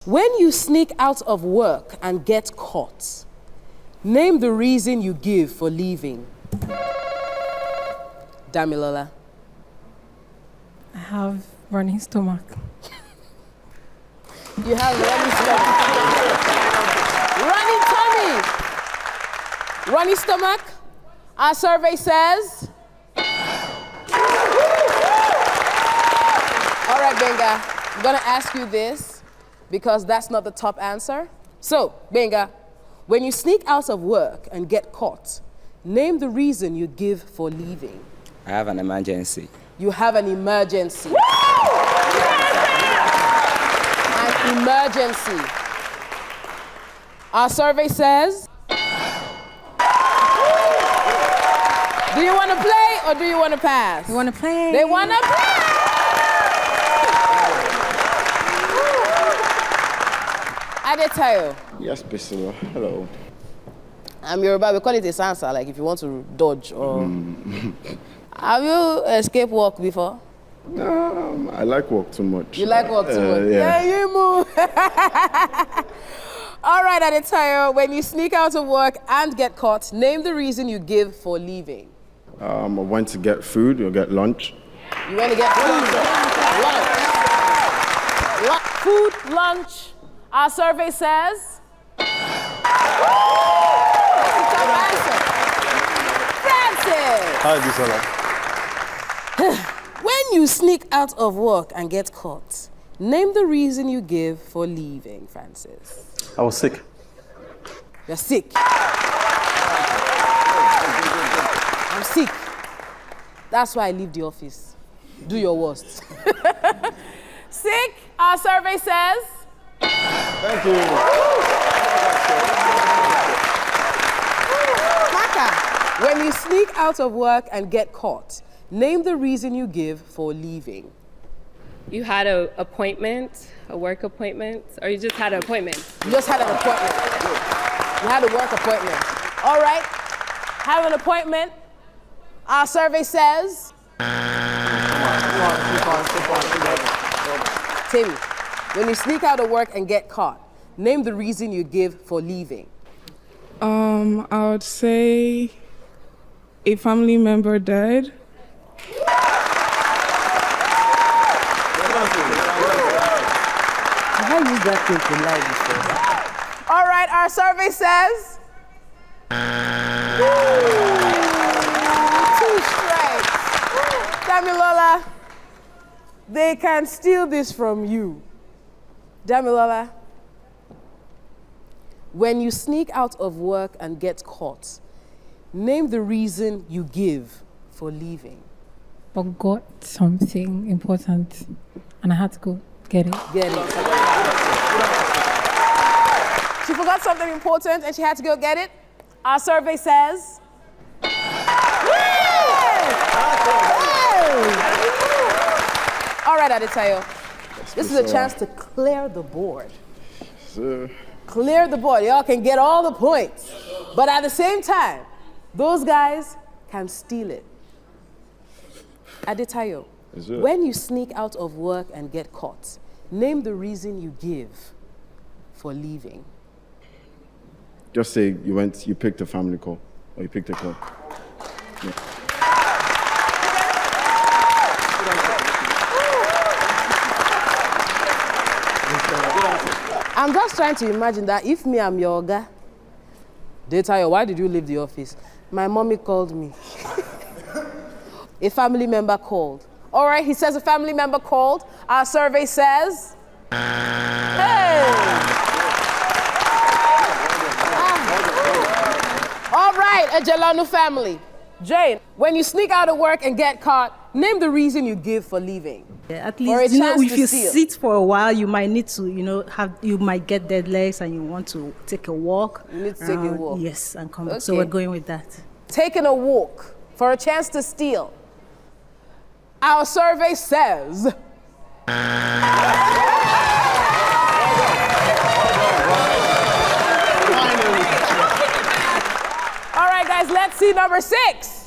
When you sneak out of work and get caught, name the reason you give for leaving. Damala. I have running stomach. You have running stomach. Running tummy. Runny stomach. Our survey says. All right, Benga, I'm gonna ask you this because that's not the top answer. So, Benga, when you sneak out of work and get caught, name the reason you give for leaving. I have an emergency. You have an emergency. An emergency. Our survey says. Do you want to play or do you want to pass? You want to play? They want to play! Adayo. Yes, Bisola. Hello. I'm Yoruba. We call it a sansa, like if you want to dodge or... Have you escaped work before? I like work too much. You like work too much? Yeah, you move. All right, Adayo. When you sneak out of work and get caught, name the reason you give for leaving. I went to get food or get lunch. You went to get food? Lunch. Food, lunch. Our survey says. Francis. Hi, Bisola. When you sneak out of work and get caught, name the reason you give for leaving, Francis. I was sick. You're sick. I'm sick. That's why I leave the office. Do your worst. Sick, our survey says. Thank you. Maka, when you sneak out of work and get caught, name the reason you give for leaving. You had an appointment, a work appointment, or you just had an appointment? You just had an appointment. You had a work appointment. All right, have an appointment. Our survey says. Timmy, when you sneak out of work and get caught, name the reason you give for leaving. I would say a family member died. Have I used that thing to lie before? All right, our survey says. Two strikes. Damilola, they can steal this from you. Damilola, when you sneak out of work and get caught, name the reason you give for leaving. Forgot something important, and I had to go get it. Get it. She forgot something important and she had to go get it. Our survey says. All right, Adayo. This is a chance to clear the board. Clear the board. Y'all can get all the points. But at the same time, those guys can steal it. Adayo, when you sneak out of work and get caught, name the reason you give for leaving. Just say you picked a family call or you picked a call. Yeah. I'm just trying to imagine that if me, I'm your guy. Adayo, why did you leave the office? My mommy called me. A family member called. All right, he says a family member called. Our survey says. Hey! All right, a Jelanu family. Jane, when you sneak out of work and get caught, name the reason you give for leaving. Yeah, at least, if you sit for a while, you might need to, you might get dead legs and you want to take a walk. You need to take a walk. Yes, and come back. Okay. So we're going with that. Taking a walk for a chance to steal. Our survey says. All right, guys, let's see number 6.